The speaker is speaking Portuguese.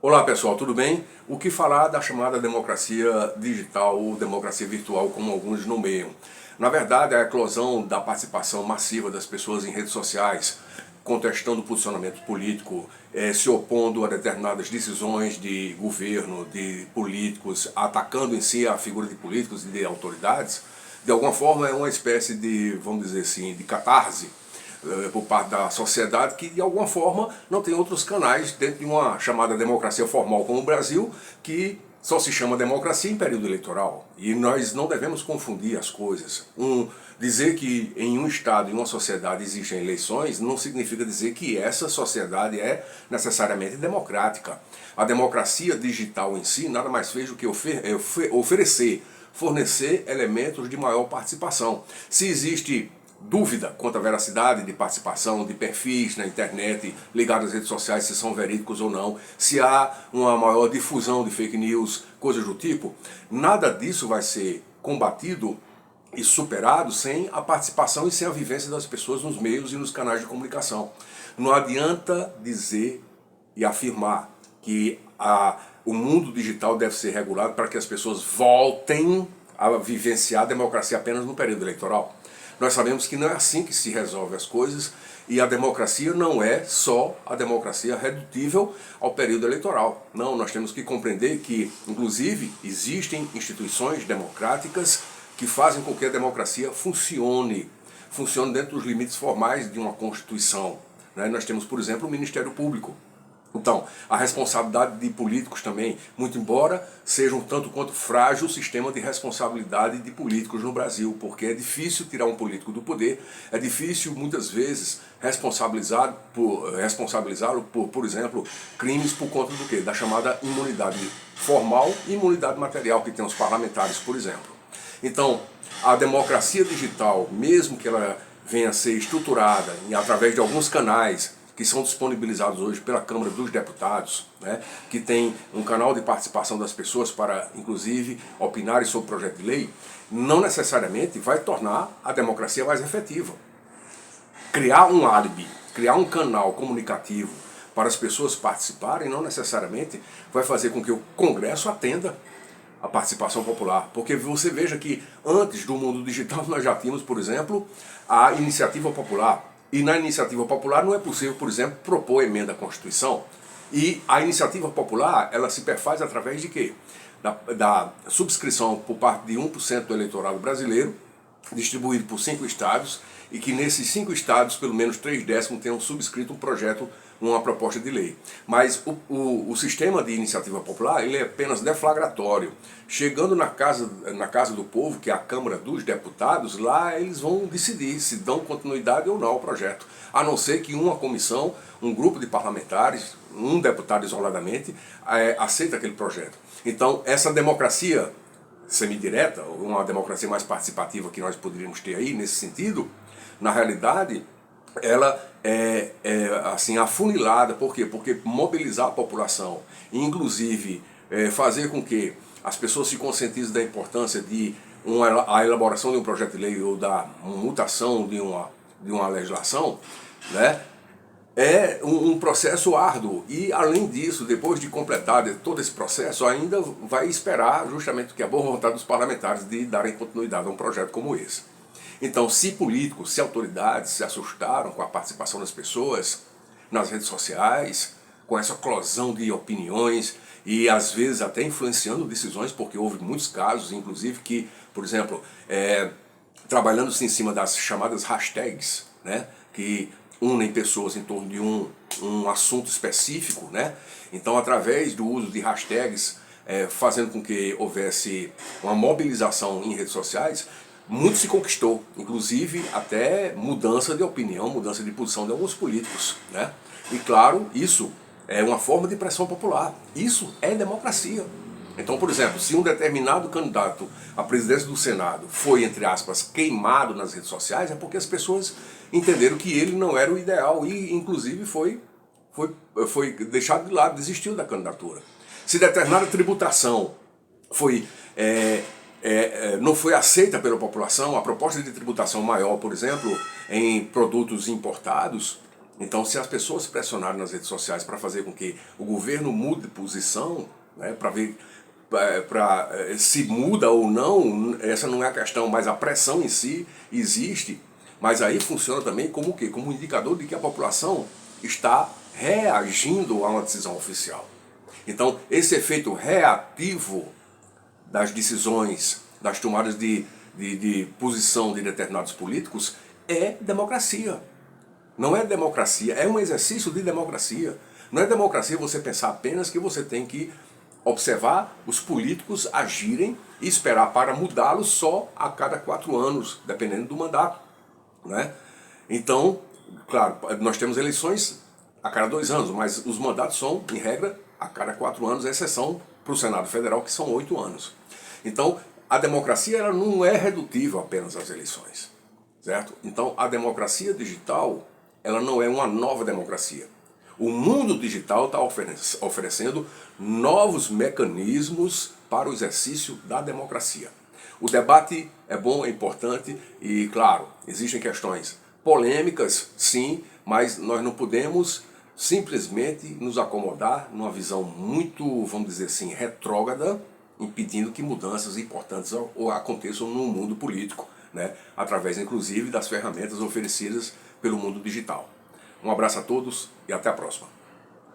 Olá pessoal, tudo bem? O que falar da chamada democracia digital ou democracia virtual, como alguns nomeiam? Na verdade, a eclosão da participação massiva das pessoas em redes sociais, contestando o posicionamento político, se opondo a determinadas decisões de governo, de políticos, atacando em si a figura de políticos e de autoridades, de alguma forma é uma espécie de, vamos dizer assim, de catarse por parte da sociedade que de alguma forma não tem outros canais dentro de uma chamada democracia formal como o Brasil, que só se chama democracia em período eleitoral. E nós não devemos confundir as coisas. Dizer que em um estado, em uma sociedade existem eleições, não significa dizer que essa sociedade é necessariamente democrática. A democracia digital em si nada mais fez do que oferecer, fornecer elementos de maior participação. Se existe dúvida quanto à veracidade de participação de perfis na internet ligados às redes sociais, se são verídicos ou não, se há uma maior difusão de fake news, coisas do tipo, nada disso vai ser combatido e superado sem a participação e sem a vivência das pessoas nos meios e nos canais de comunicação. Não adianta dizer e afirmar que o mundo digital deve ser regulado para que as pessoas voltem a vivenciar a democracia apenas no período eleitoral. Nós sabemos que não é assim que se resolve as coisas e a democracia não é só a democracia redutível ao período eleitoral. Não, nós temos que compreender que, inclusive, existem instituições democráticas que fazem com que a democracia funcione dentro dos limites formais de uma Constituição. Nós temos, por exemplo, o Ministério Público. Então, a responsabilidade de políticos também, muito embora seja um tanto quanto frágil o sistema de responsabilidade de políticos no Brasil, porque é difícil tirar um político do poder, é difícil muitas vezes responsabilizá-lo por exemplo, crimes por conta do quê? Da chamada imunidade formal e imunidade material que tem os parlamentares, por exemplo. Então, a democracia digital, mesmo que ela venha a ser estruturada através de alguns canais que são disponibilizados hoje pela Câmara dos Deputados, que tem um canal de participação das pessoas para, inclusive, opinarem sobre o projeto de lei, não necessariamente vai tornar a democracia mais efetiva. Criar um álibi, criar um canal comunicativo para as pessoas participarem, não necessariamente vai fazer com que o Congresso atenda a participação popular. Porque você veja que antes do mundo digital nós já tínhamos, por exemplo, a iniciativa popular. E na iniciativa popular não é possível, por exemplo, propor emenda à Constituição. E a iniciativa popular, ela se perfaz através de quê? Da subscrição por parte de 1% do eleitorado brasileiro, distribuído por 5 estados, e que nesses 5 estados, pelo menos 3/10 tenham subscrito um projeto, uma proposta de lei. Mas o sistema de iniciativa popular ele é apenas deflagratório. Chegando na casa do povo, que é a Câmara dos Deputados, lá eles vão decidir se dão continuidade ou não ao projeto. A não ser que uma comissão, um grupo de parlamentares, um deputado isoladamente, aceita aquele projeto. Então, essa democracia semidireta, ou uma democracia mais participativa que nós poderíamos ter aí, nesse sentido, na realidade, ela é assim, afunilada. Por quê? Porque mobilizar a população, inclusive fazer com que as pessoas se conscientizem da importância de a elaboração de um projeto de lei ou da mutação de uma legislação, é um processo árduo. E, além disso, depois de completado todo esse processo, ainda vai esperar justamente o que é a boa vontade dos parlamentares de darem continuidade a um projeto como esse. Então, se políticos, se autoridades se assustaram com a participação das pessoas nas redes sociais, com essa eclosão de opiniões e às vezes até influenciando decisões, porque houve muitos casos, inclusive, que, por exemplo, trabalhando-se em cima das chamadas hashtags, que unem pessoas em torno de um assunto específico, Então, através do uso de hashtags, fazendo com que houvesse uma mobilização em redes sociais, muito se conquistou, inclusive até mudança de opinião, mudança de posição de alguns políticos, E claro, isso é uma forma de pressão popular, isso é democracia. Então, por exemplo, se um determinado candidato à presidência do Senado foi, entre aspas, queimado nas redes sociais, é porque as pessoas entenderam que ele não era o ideal e, inclusive, foi deixado de lado, desistiu da candidatura. Se determinada tributação não foi aceita pela população, a proposta de tributação maior, por exemplo, em produtos importados, Então, se as pessoas pressionarem nas redes sociais para fazer com que o governo mude de posição, né, para ver se muda ou não, essa não é a questão, mas a pressão em si existe, mas aí funciona também como o quê? Como um indicador de que a população está reagindo a uma decisão oficial. Então, esse efeito reativo das decisões, das tomadas de posição de determinados políticos é democracia. Não é democracia, é um exercício de democracia. Não é democracia você pensar apenas que você tem que observar os políticos agirem e esperar para mudá-los só a cada 4 anos, dependendo do mandato, né? Então, claro, nós temos eleições a cada 2 anos, mas os mandatos são, em regra, a cada 4 anos, exceção para o Senado Federal, que são 8 anos. Então, a democracia ela não é redutível apenas às eleições, certo? Então, a democracia digital ela não é uma nova democracia. O mundo digital está oferecendo novos mecanismos para o exercício da democracia. O debate é bom, é importante e, claro, existem questões polêmicas, sim, mas nós não podemos simplesmente nos acomodar numa visão muito, vamos dizer assim, retrógrada, impedindo que mudanças importantes aconteçam no mundo político, né? Através, inclusive, das ferramentas oferecidas pelo mundo digital. Um abraço a todos e até a próxima.